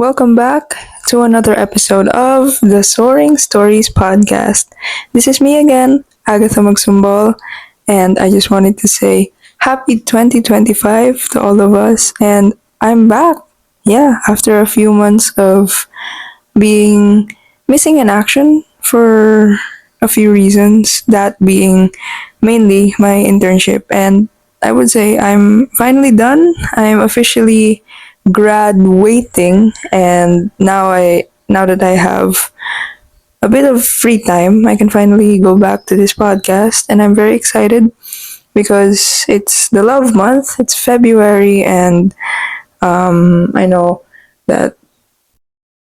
Welcome back to another episode of the Soaring Stories Podcast. This is me again, Agatha Magsombol, and I just wanted to say happy 2025 to all of us. And I'm back. Yeah, after a few months of being missing in action for a few reasons, that being mainly my internship. And I would say I'm finally done. I'm officially graduating, and now that I have a bit of free time, I can finally go back to this podcast, and I'm very excited because it's the love month. It's February, and I know that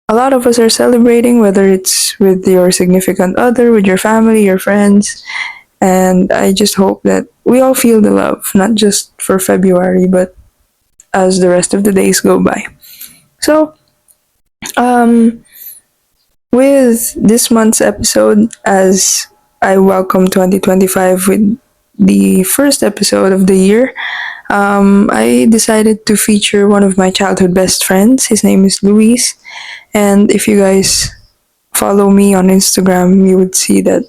a lot of us are celebrating, whether it's with your significant other, with your family, your friends, and I just hope that we all feel the love, not just for February, but as the rest of the days go by. So, um, with this month's episode, as I welcome 2025 with the first episode of the year, I decided to feature one of my childhood best friends. His name is Luis, and if you guys follow me on Instagram, you would see that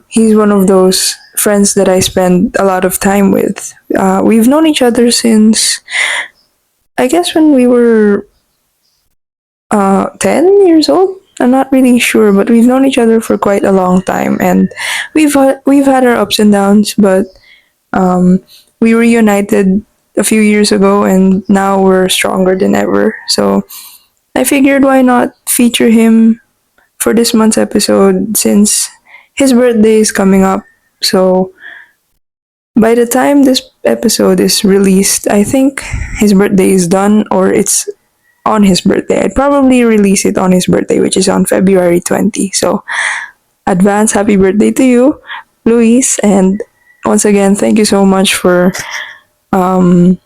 he's one of those friends that I spend a lot of time with. We've known each other since, I guess, when we were 10 years old. I'm not really sure, but we've known each other for quite a long time, and we've had our ups and downs, but we reunited a few years ago, and now we're stronger than ever. So I figured, why not feature him for this month's episode, since his birthday is coming up. So by the time this episode is released, I think his birthday is done, or it's on his birthday. I'd probably release it on his birthday, which is on February 20. So advance happy birthday to you, Luis. And once again, thank you so much for um,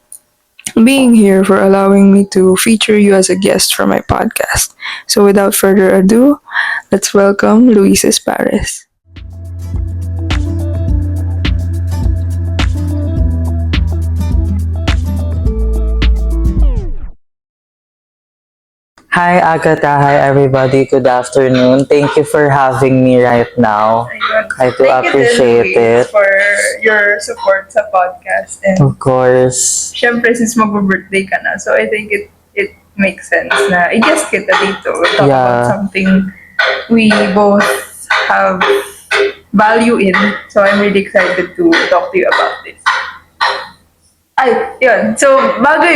being here, for allowing me to feature you as a guest for my podcast. So without further ado, let's welcome Luis Espares. Hi Agatha, hi everybody, good afternoon. Thank you for having me right now. Ayun. I do Thank you din, appreciate Luis, it. for your support sa podcast. And Of course. syempre, since mag-birthday ka na, so I think it makes sense na i-guest kita dito. We'll talk about Yeah. something we both have value in. So I'm really excited to talk to you about this. Ay, yun. So, bago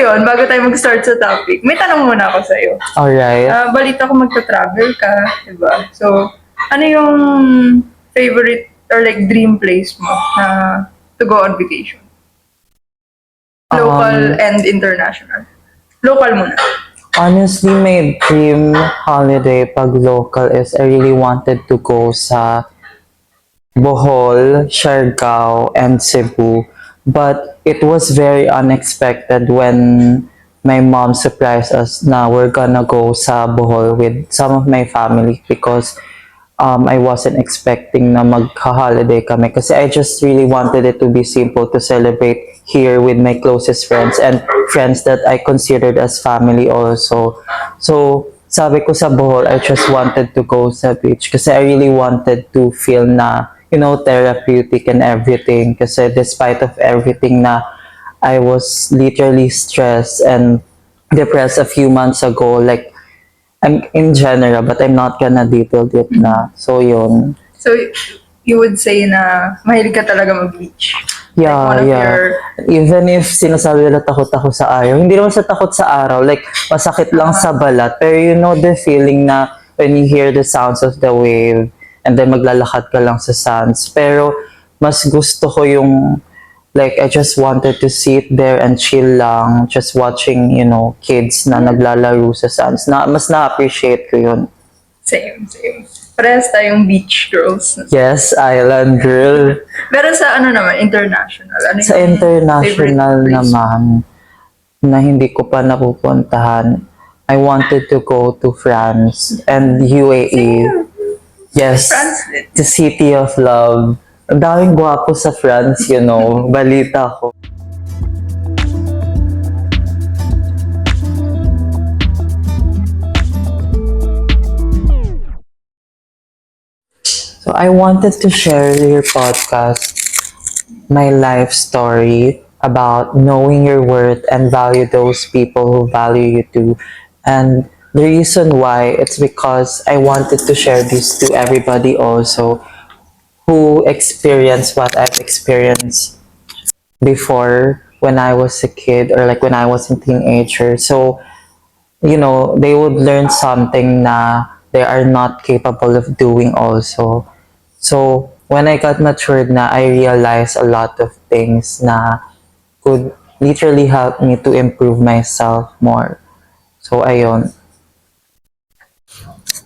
tayo mag-start sa topic, may tanong muna ako sa'yo. Alright. Balita ko magta-travel ka, diba? So, ano yung favorite or like dream place mo na to go on vacation? Local and international. Local muna. Honestly, my dream holiday pag local is I really wanted to go sa Bohol, Siargao, and Cebu. But it was very unexpected when my mom surprised us na we're gonna go sa Bohol with some of my family because I wasn't expecting na magka-holiday kami kasi I just really wanted it to be simple to celebrate here with my closest friends and friends that I considered as family also. So, sabi ko sa Bohol, I just wanted to go sa beach kasi I really wanted to feel na, therapeutic and everything kasi despite of everything na I was literally stressed and depressed a few months ago, like, I'm in general, but I'm not gonna detail it na. So, yun. So, you would say na mahilig ka talaga mag-beach? Yeah, Like one of yeah. your... Even if sinasabi nila takot ako sa araw, hindi naman sa takot sa araw, like, masakit lang sa balat. Pero you know the feeling na when you hear the sounds of the wave, and then maglalakad ka lang sa sands. Pero, mas gusto ko yung, like, I just wanted to sit there and chill lang, just watching, kids na naglalaro sa sands. Mas na-appreciate ko yun. Same. Parehas tayong beach girls. Yes, island girl. Pero sa international? Ano Sa yung international favorite place? naman, na hindi ko pa napupuntahan, I wanted to go to France and UAE. Yes, France. the city of love. Ang daming gwapo sa France, balita ko. So I wanted to share your podcast my life story about knowing your worth and value those people who value you too. And the reason why it's because I wanted to share this to everybody also who experienced what I've experienced before when I was a kid or like when I was a teenager. So, they would learn something na they are not capable of doing also. So, when I got matured na, I realized a lot of things na could literally help me to improve myself more. So, ayun.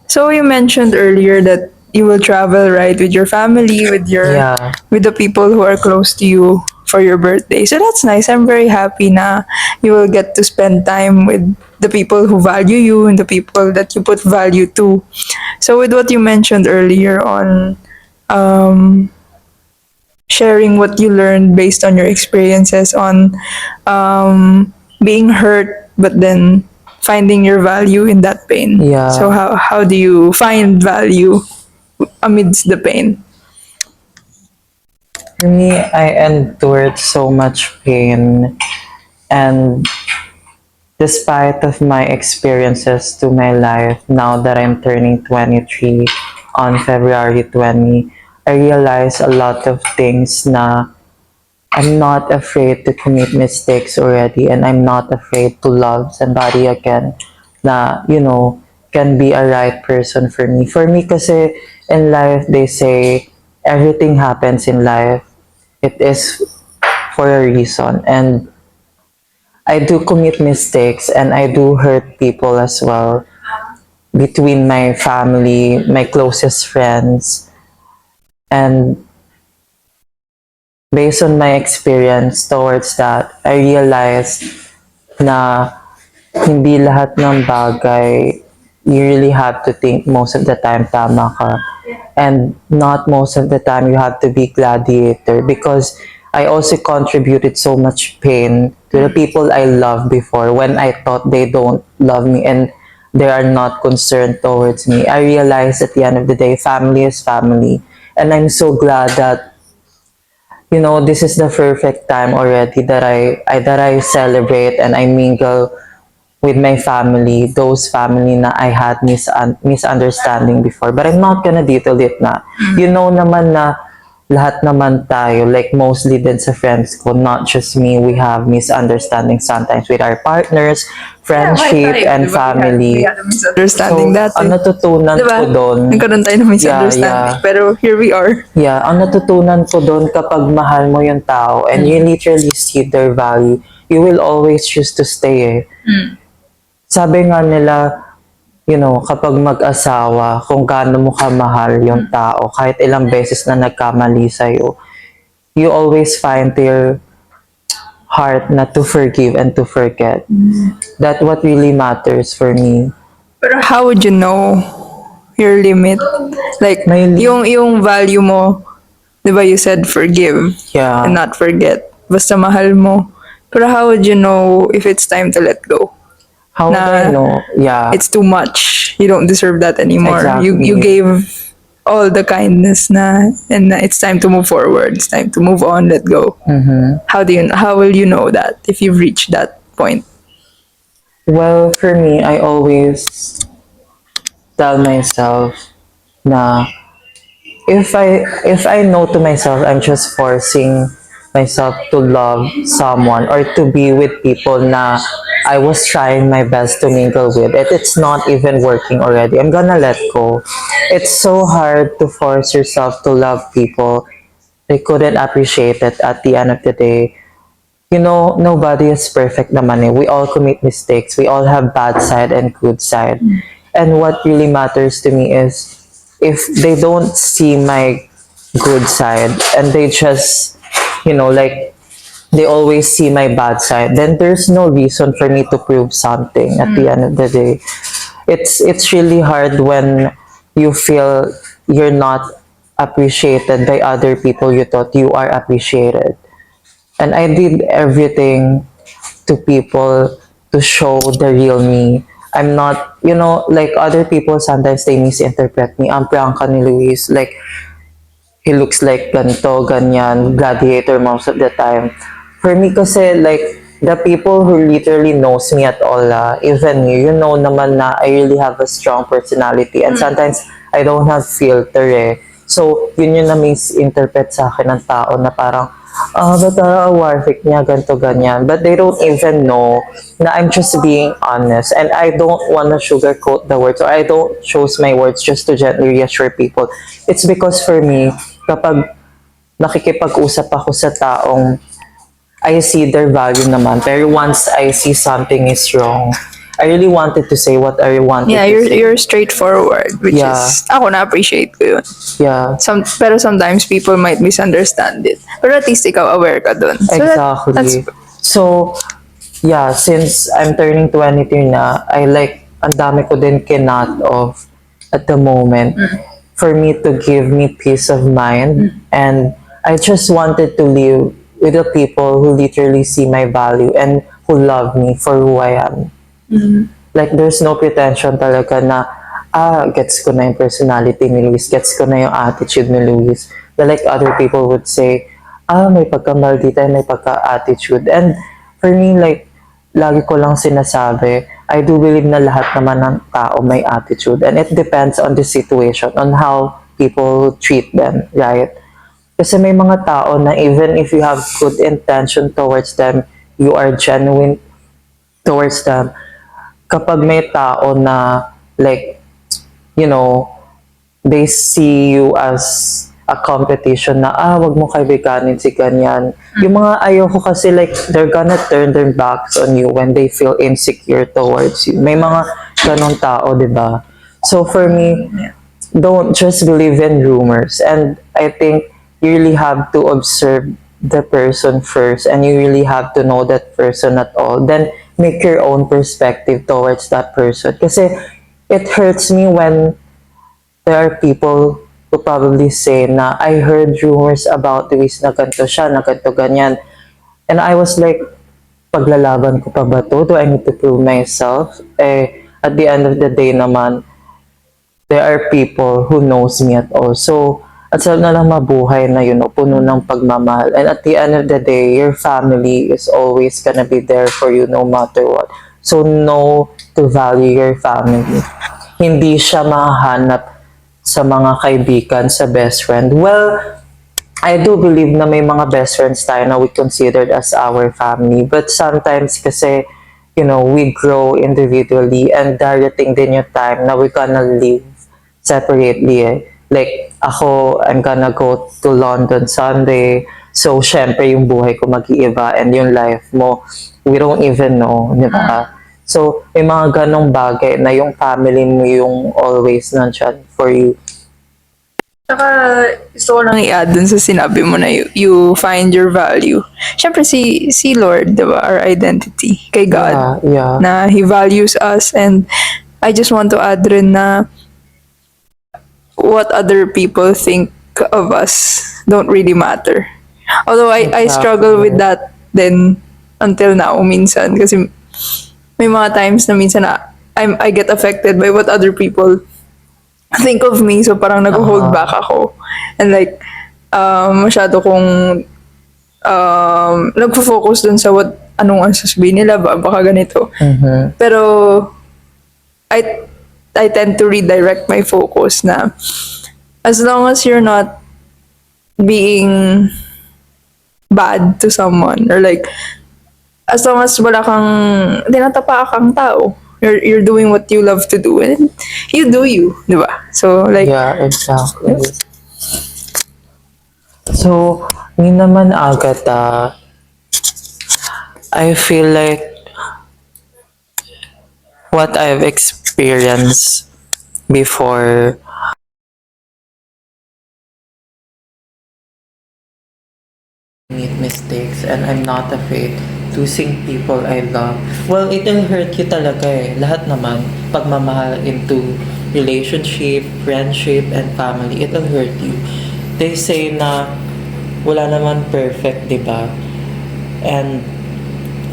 So you mentioned earlier that you will travel, right, with your family, Yeah. with the people who are close to you for your birthday. So that's nice. I'm very happy na you will get to spend time with the people who value you and the people that you put value to. So with what you mentioned earlier on um, sharing what you learned based on your experiences on being hurt, but then finding your value in that pain. So Yeah. how do you find value amidst the pain? For me, I endured so much pain, and despite of my experiences to my life, now that I'm turning 23 on February 20, I realize a lot of things na I'm not afraid to commit mistakes already, and I'm not afraid to love somebody again na, can be a right person for me. For me kasi in life, they say everything happens in life. It is for a reason. And I do commit mistakes and I do hurt people as well between my family, my closest friends. And based on my experience towards that, I realized na hindi lahat ng bagay you really have to think most of the time tama ka. And not most of the time you have to be gladiator, because I also contributed so much pain to the people I loved before when I thought they don't love me and they are not concerned towards me. I realized at the end of the day, family is family. And I'm so glad that this is the perfect time already that I celebrate and I mingle with my family, those family na I had misunderstanding before. But I'm not gonna detail it na. You know naman na lahat naman tayo, like mostly din sa friends ko, not just me, we have misunderstanding sometimes with our partners, friendship, and family. We had a misunderstanding So, dati. ang natutunan Diba? ko doon, Nagkaroon tayo ng misunderstanding. yeah. Pero here we are. Yeah, ang natutunan ko doon kapag mahal mo yung tao and you literally see their value, you will always choose to stay eh. Sabi nga nila, kapag mag-asawa, kung gaano mo kamahal yung tao, kahit ilang beses na nagkamali sa'yo, you always find their heart na to forgive and to forget. That's what really matters for me. Pero how would you know your limit? Like, yung value mo, di ba you said forgive Yeah. and not forget. Basta mahal mo. Pero how would you know if it's time to let go? How would I know? Yeah. It's too much. You don't deserve that anymore. Exactly. You gave all the kindness and na it's time to move forward. It's time to move on, let go. How will you know that if you've reached that point? Well, for me, I always tell myself na if I know to myself I'm just forcing myself to love someone or to be with people na I was trying my best to mingle with it's not even working already, I'm gonna let go. It's so hard to force yourself to love people they couldn't appreciate it at the end of the day. Nobody is perfect naman eh. We all commit mistakes. We all have bad side and good side. And what really matters to me is if they don't see my good side and they just, like they always see my bad side, then there's no reason for me to prove something at the end of the day. It's really hard when you feel you're not appreciated by other people you thought you are appreciated. And I did everything to people to show the real me. I'm not, like other people sometimes they misinterpret me. Ang prangka ni Luis, like he looks like ganito, ganyan, gladiator most of the time. For me kasi, like, the people who literally knows me at all, even you know naman na I really have a strong personality and sometimes I don't have filter eh. So, yun yung na-misinterpret sa akin ng tao na parang, ba't warfik niya, ganito, ganyan. But they don't even know na I'm just being honest and I don't wanna sugarcoat the words or I don't choose my words just to gently reassure people. It's because for me, kapag nakikipag-usap ako sa taong I see their value naman, pero once I see something is wrong, I really wanted to say what I wanted Yeah, to you're say. you're straightforward, which Yeah. is ako na-appreciate ko yun. Yeah, Pero sometimes people might misunderstand it. Pero at least ikaw aware ka dun. So that's exactly. So, yeah, since I'm turning 23 na, I like, ang dami ko din kinat of at the moment for me to give me peace of mind. And I just wanted to live with the people who literally see my value and who love me for who I am. Like, there's no pretension talaga na, gets ko na yung personality ni Luis, gets ko na yung attitude ni Luis. But like other people would say, may pagka-maldita, may pagka-attitude. And for me, like, lagi ko lang sinasabi, I do believe na lahat naman ng tao may attitude. And it depends on the situation, on how people treat them, right? Kasi may mga tao na even if you have good intention towards them, you are genuine towards them, kapag may tao na like, you know, they see you as a competition na, wag mo kaibiganin si ganyan. Yung mga ayoko kasi like, they're gonna turn their backs on you when they feel insecure towards you. May mga ganong tao, di ba? So for me, don't just believe in rumors. And I think you really have to observe the person first and you really have to know that person at all. Then make your own perspective towards that person. Kasi it hurts me when there are people who probably say na I heard rumors about Luis na ganito siya, na ganito ganyan. And I was like, paglalaban ko pa ba to? Do I need to prove myself? At the end of the day naman, there are people who knows me at all. So, at sa na lang mabuhay na puno ng pagmamahal. And at the end of the day, your family is always gonna be there for you no matter what. So, know to value your family. Hindi siya mahanap sa mga kaibigan, sa best friend. Well, I do believe na may mga best friends tayo na we considered as our family. But sometimes kasi, we grow individually and darating din yung time na we're gonna live separately eh. Like, ako, I'm gonna go to London Sunday. So, syempre, yung buhay ko mag-iiba and yung life mo, we don't even know, di ba? So, may mga ganong bagay na yung family mo yung always nandyan for you. Saka, gusto ko lang i-add dun sa sinabi mo na you find your value. Siyempre, si Lord, di ba? Our identity kay God. Yeah. Na He values us and I just want to add rin na what other people think of us don't really matter. Although I struggle with that then until now minsan kasi may mga times na minsan na I get affected by what other people think of me, so parang nag-hold back ako and like masyado kong nagfo-focus dun sa anong sasabihin nila baka ganito. Pero I tend to redirect my focus na as long as you're not being bad to someone or like as long as wala kang tinatapa kang tao, you're doing what you love to do and you do you, di ba? So like Yeah, exactly. So, yun naman Agatha, I feel like what I've experienced before make mistakes and I'm not afraid to sing people I love. Well, it'll hurt you talaga eh. Lahat naman, pagmamahal into relationship, friendship, and family, it'll hurt you. They say na wala naman perfect, di ba? And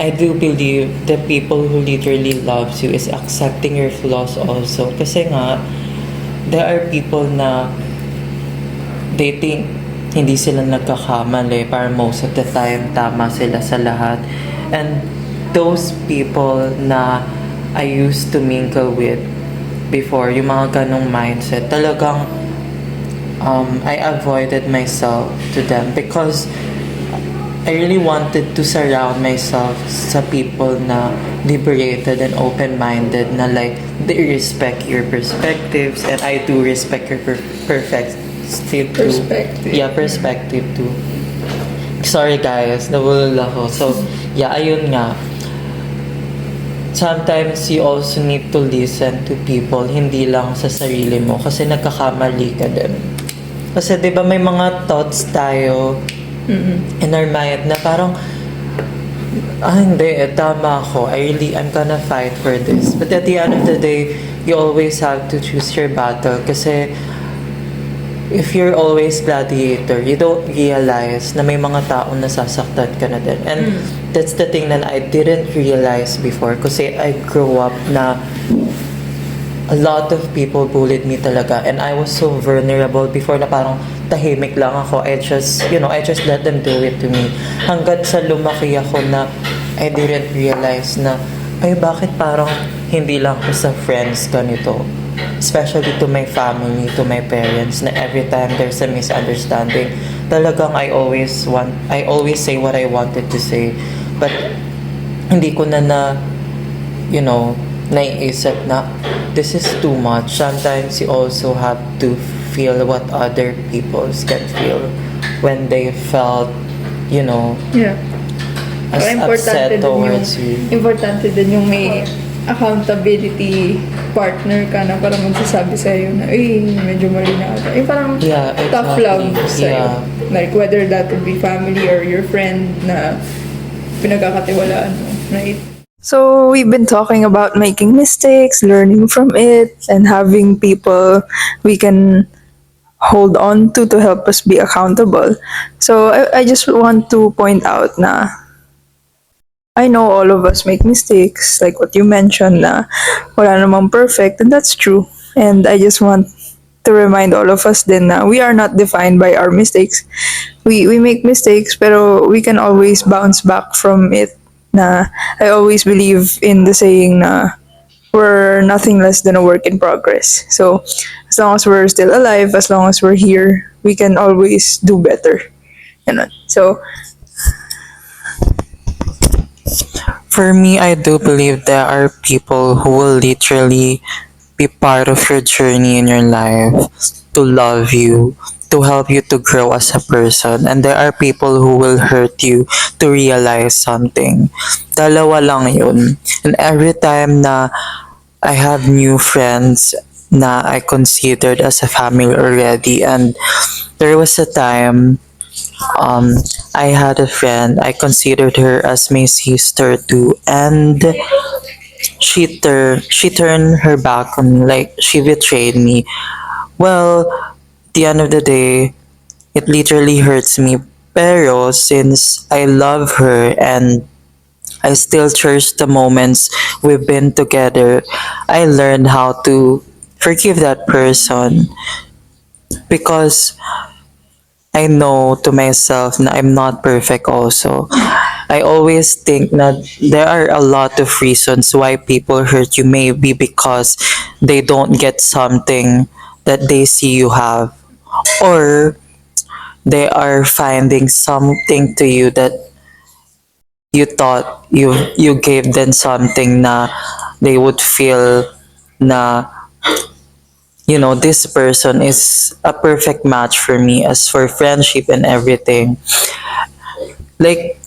I do believe the people who literally loves you is accepting your flaws also. Kasi nga, there are people na they think hindi sila nagkakamali, para most of the time tama sila sa lahat. And those people na I used to mingle with before, yung mga ganong mindset, talagang I avoided myself to them because I really wanted to surround myself sa people na liberated and open-minded, na like they respect your perspectives and I do respect your perspective too. Yeah, perspective too. Sorry guys, nabulol ako. So, yeah, ayun nga. Sometimes you also need to listen to people, hindi lang sa sarili mo kasi nagkakamali ka din. Kasi 'di ba may mga thoughts tayo in our mind na parang hindi, tama ako. I'm gonna fight for this. But at the end of the day, you always have to choose your battle kasi if you're always gladiator, you don't realize na may mga taong nasasaktan ka na din. And that's the thing that I didn't realize before kasi I grew up na a lot of people bullied me talaga and I was so vulnerable before na parang tahimik lang ako. I just let them do it to me. Hanggat sa lumaki ako na I didn't realize na ay bakit parang hindi lang ako sa friends ganito. Especially to my family, to my parents, na every time there's a misunderstanding, talagang I always say what I wanted to say. But hindi ko na naiisip na this is too much. Sometimes you also have to feel what other people can feel when they felt, Yeah. as upset towards you. Importante din yung may accountability partner ka na parang magsasabi sa'yo na, medyo mali na ata. Parang Yeah, tough exactly. love sa'yo. Yeah. Like, whether that would be family or your friend na pinagkakatiwalaan mo, right? So, we've been talking about making mistakes, learning from it, and having people we can hold on to help us be accountable. So, I just want to point out na I know all of us make mistakes, like what you mentioned na wala namang perfect, and that's true. And I just want to remind all of us din na we are not defined by our mistakes. We make mistakes, pero we can always bounce back from it. Na I always believe in the saying na we're nothing less than a work in progress. So as long as we're still alive, as long as we're here, we can always do better. So For me, I do believe there are people who will literally be part of your journey in your life, to love you, to help you to grow as a person. And there are people who will hurt you to realize something. Dalawa lang yun. And every time na I have new friends na I considered as a family already, and there was a time I had a friend, I considered her as my sister too, and she turned her back on me, like she betrayed me. Well, at the end of the day, it literally hurts me. Pero since I love her and I still cherish the moments we've been together, I learned how to forgive that person because I know to myself na I'm not perfect also. I always think that there are a lot of reasons why people hurt you, maybe because they don't get something that they see you have, or they are finding something to you that you thought you gave them something na they would feel na this person is a perfect match for me as for friendship and everything. Like,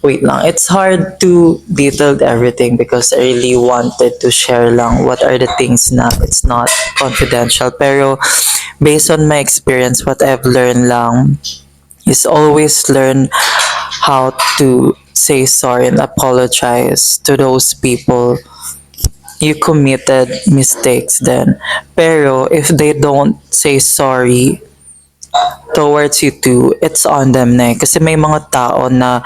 wait lang, it's hard to detail everything because I really wanted to share lang what are the things na it's not confidential. Pero based on my experience, what I've learned lang is always learn how to say sorry and apologize to those people you committed mistakes then. Pero if they don't say sorry towards you too, it's on them na eh. Kasi may mga tao na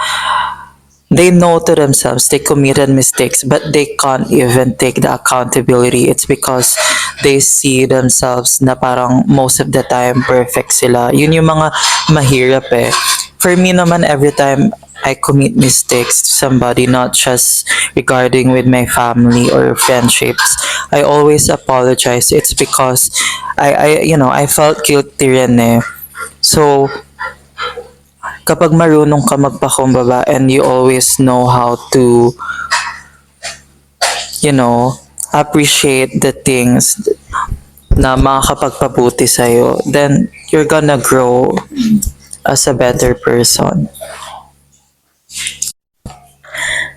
they know to themselves they committed mistakes, but they can't even take the accountability. It's because they see themselves na parang most of the time perfect sila. Yun yung mga mahirap eh. For me naman, every time I commit mistakes to somebody, not just regarding with my family or friendships, I always apologize. It's because I felt guilty rin eh. So, kapag marunong ka magpakumbaba and you always know how to, appreciate the things na makakapagpabuti sa'yo, then you're gonna grow as a better person.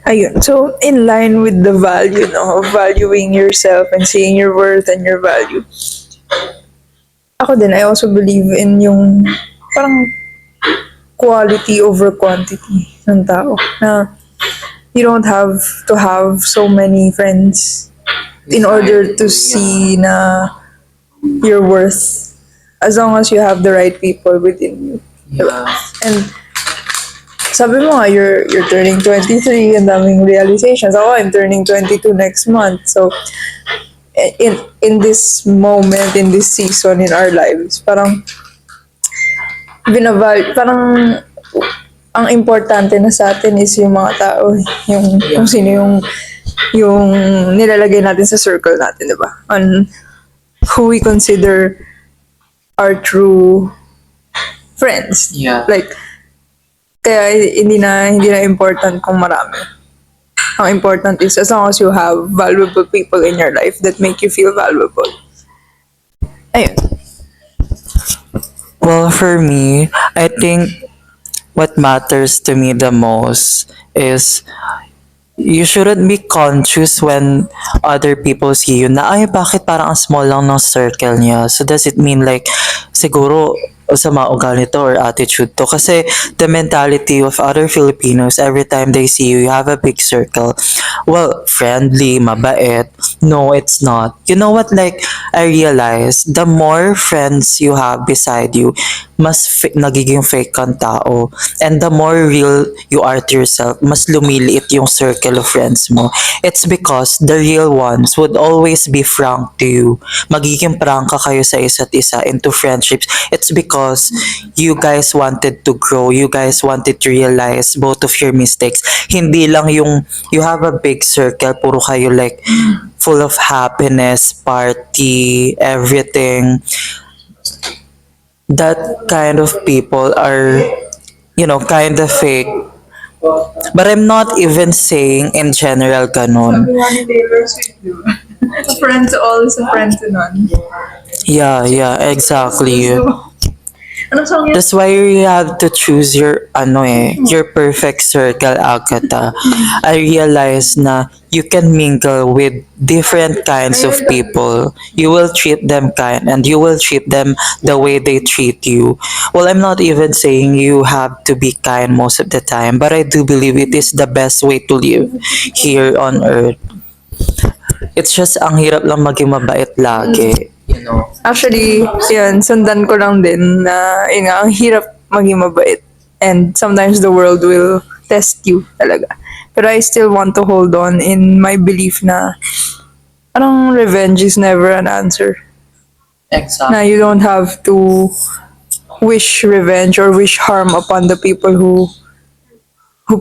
Ayun. So, in line with the value, no, of valuing yourself and seeing your worth and your value, ako din, I also believe in yung parang quality over quantity ng tao. Na you don't have to have so many friends in order to see na your worth, as long as you have the right people within you. Yeah. And sabi mo nga, you're turning 23, and daming realizations. Ako, I'm turning 22 next month. So, in this moment, in this season in our lives, parang parang ang importante na sa atin is yung mga tao, yung kung sino yung nilalagay natin sa circle natin, 'di ba? On who we consider our true friends. Yeah. Like, kaya hindi na important kung marami. Ang important is as long as you have valuable people in your life that make you feel valuable. Ayun. Well, for me, I think what matters to me the most is you shouldn't be conscious when other people see you na, ay, bakit parang ang small lang ng circle niya? So, does it mean like, siguro, sa mga ugali nito or attitude to? Kasi the mentality of other Filipinos, every time they see you, you have a big circle. Well, friendly, mabait. No, it's not. You know what, like, I realized, the more friends you have beside you, mas nagiging fake kang tao. And the more real you are to yourself, mas lumiliit yung circle of friends mo. It's because the real ones would always be frank to you. Magiging prangka kayo sa isa't isa into friendships. It's because you guys wanted to grow. You guys wanted to realize both of your mistakes. Hindi lang yung you have a big circle, puro kayo like full of happiness, party, everything. That kind of people are, kind of fake. But I'm not even saying in general ganon. A friend to all is a friend to none. Yeah, exactly. Anong song yun? That's why you have to choose your your perfect circle, Agatha. I realize na you can mingle with different kinds of people. You will treat them kind and you will treat them the way they treat you. Well, I'm not even saying you have to be kind most of the time, but I do believe it is the best way to live here on earth. It's just ang hirap lang maging mabait lagi. Actually, yun, sundan ko lang din na yun nga, ang hirap maging mabait. And sometimes the world will test you talaga. Pero I still want to hold on in my belief na parang revenge is never an answer. Exactly. Na you don't have to wish revenge or wish harm upon the people who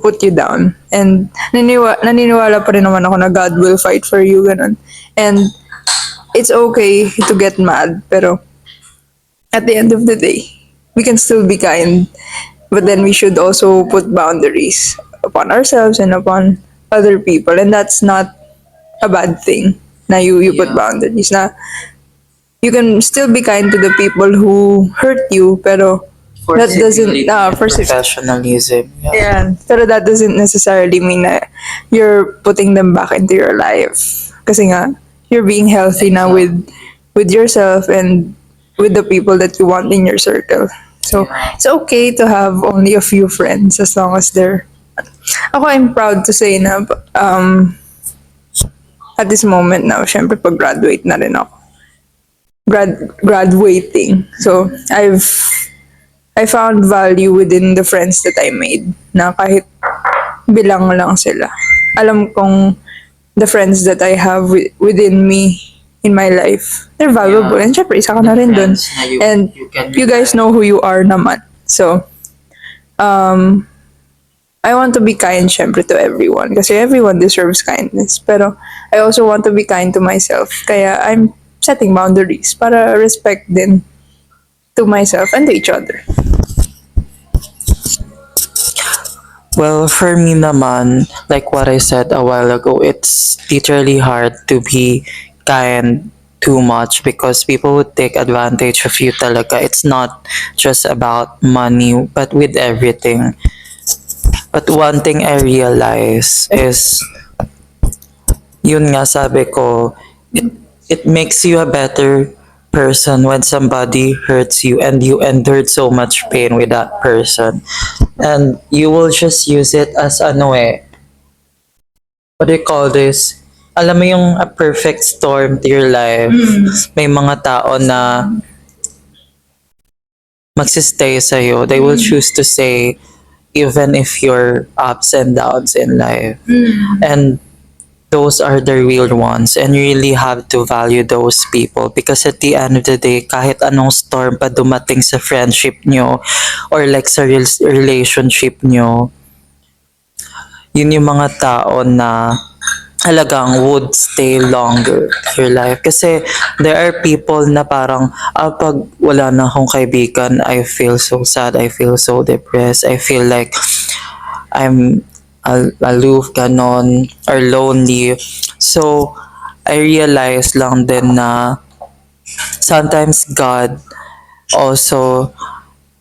put you down. And naniniwala pa rin naman ako na God will fight for you, ganun. And it's okay to get mad, pero at the end of the day, we can still be kind. But then we should also put boundaries upon ourselves and upon other people. And that's not a bad thing na you put boundaries. Na you can still be kind to the people who hurt you, pero that doesn't for professionalism. yeah, pero that doesn't necessarily mean that you're putting them back into your life. Kasi nga, you're being healthy now with yourself and with the people that you want in your circle. So, it's okay to have only a few friends as long as they're... Ako, I'm proud to say na at this moment now, syempre pag-graduate na rin ako. Graduating. So, I found value within the friends that I made. Na kahit bilang lang sila. Alam kong the friends that I have within me in my life, they're valuable. And syempre, isa ka na rin dun. And you guys know who you are naman. So, I want to be kind syempre to everyone kasi everyone deserves kindness. Pero I also want to be kind to myself. Kaya I'm setting boundaries para respect din to myself and to each other. Well, for me naman, like what I said a while ago, it's literally hard to be kind too much because people would take advantage of you talaga. It's not just about money, but with everything. But one thing I realize is, yun nga sabi ko, it makes you a better person when somebody hurts you and you endured so much pain with that person. And you will just use it as what do you call this? Alam mo yung a perfect storm to your life. May mga tao na magsistay sa'yo. They will choose to stay even if you're ups and downs in life. And those are the real ones, and you really have to value those people because at the end of the day, kahit anong storm pa dumating sa friendship nyo or like sa relationship nyo, yun yung mga tao na halagang would stay longer in your life. Kasi there are people na parang, pag wala na akong kaibigan, I feel so sad, I feel so depressed, I feel like I'm aloof, ganon, or lonely. So, I realized lang din na sometimes God also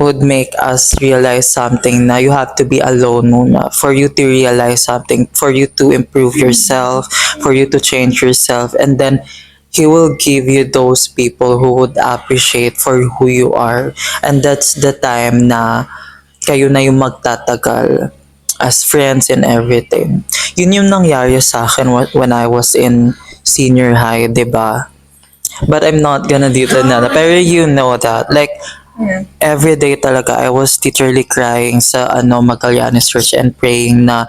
would make us realize something na you have to be alone muna for you to realize something, for you to improve yourself, for you to change yourself, and then He will give you those people who would appreciate for who you are. And that's the time na kayo na yung magtatagal as friends and everything. Yun yung nangyari sa akin when I was in senior high, di ba? But I'm not gonna do that na. Pero you know that. Like, every day talaga, I was literally crying sa Magallanes Church and praying na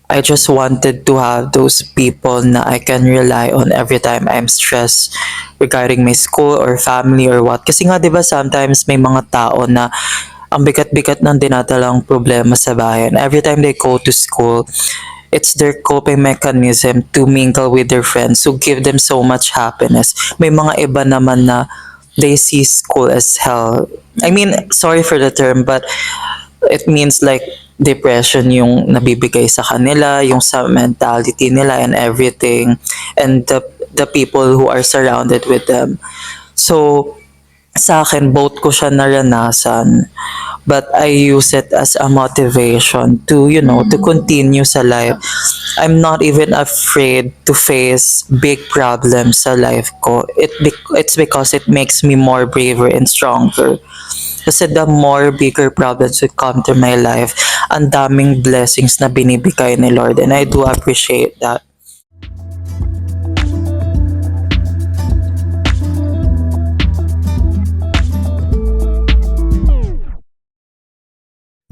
I just wanted to have those people na I can rely on every time I'm stressed regarding my school or family or what. Kasi nga, di ba, sometimes may mga tao na ang bigat-bigat ng dinadalang problema sa bahay. And every time they go to school, it's their coping mechanism to mingle with their friends who give them so much happiness. May mga iba naman na they see school as hell. I mean, sorry for the term, but it means like depression yung nabibigay sa kanila, yung sa mentality nila and everything, and the people who are surrounded with them. So, sa akin, both ko siya naranasan, but I use it as a motivation to, to continue sa life. I'm not even afraid to face big problems sa life ko. It's because it makes me more braver and stronger. Kasi the more bigger problems would come to my life, ang daming blessings na binibigay ni Lord, and I do appreciate that.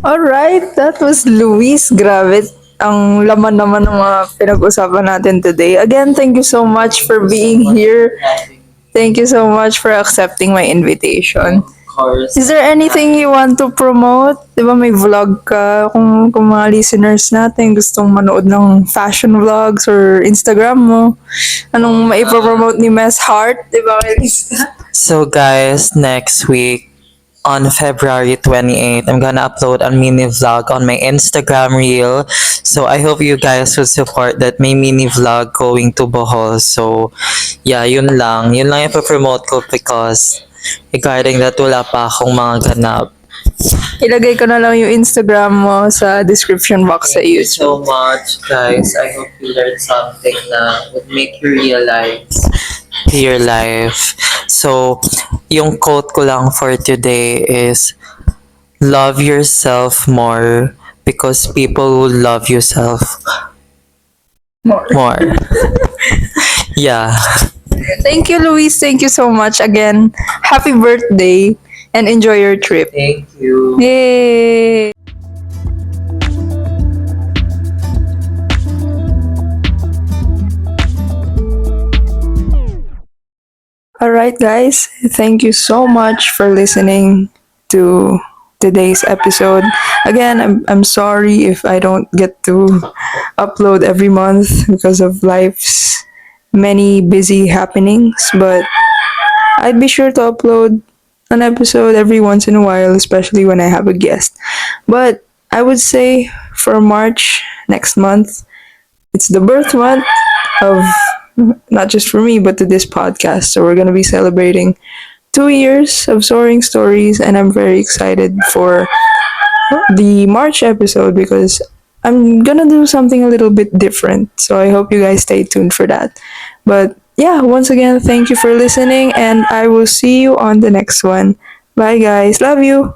Alright, that was Luis. Grabe, ang laman naman ng mga pinag-usapan natin today. Again, thank you so much for being here. Thank you so much for accepting my invitation. Is there anything you want to promote? Di ba may vlog ka? Kung mga listeners natin gustong manood ng fashion vlogs or Instagram mo, anong maipropromote ni Miss Heart? Di ba may lista? So guys, next week, on February 28th, I'm gonna upload a mini vlog on my Instagram reel. So I hope you guys will support that may mini vlog going to Bohol. So yeah, yun lang. Yun lang yung promote ko because regarding that, wala pa akong mga ganap. Ilagay ko na lang yung Instagram mo sa description box sa Thank you YouTube. so much, guys. I hope you learned something na would make you realize your life. So, yung quote ko lang for today is, love yourself more because people will love yourself more. Yeah. Thank you, Luis. Thank you so much again. Happy birthday and enjoy your trip. Thank you. Yay! right, guys. Thank you so much for listening to today's episode. Again, I'm sorry if I don't get to upload every month because of life's many busy happenings, but I'd be sure to upload an episode every once in a while, especially when I have a guest. But I would say for March next month, it's the birth month of not just for me, but to this podcast. So we're going to be celebrating 2 years of Soaring Stories, and I'm very excited for the March episode because I'm gonna do something a little bit different. So I hope you guys stay tuned for that. But yeah, once again, thank you for listening, and I will see you on the next one. Bye, guys. Love you.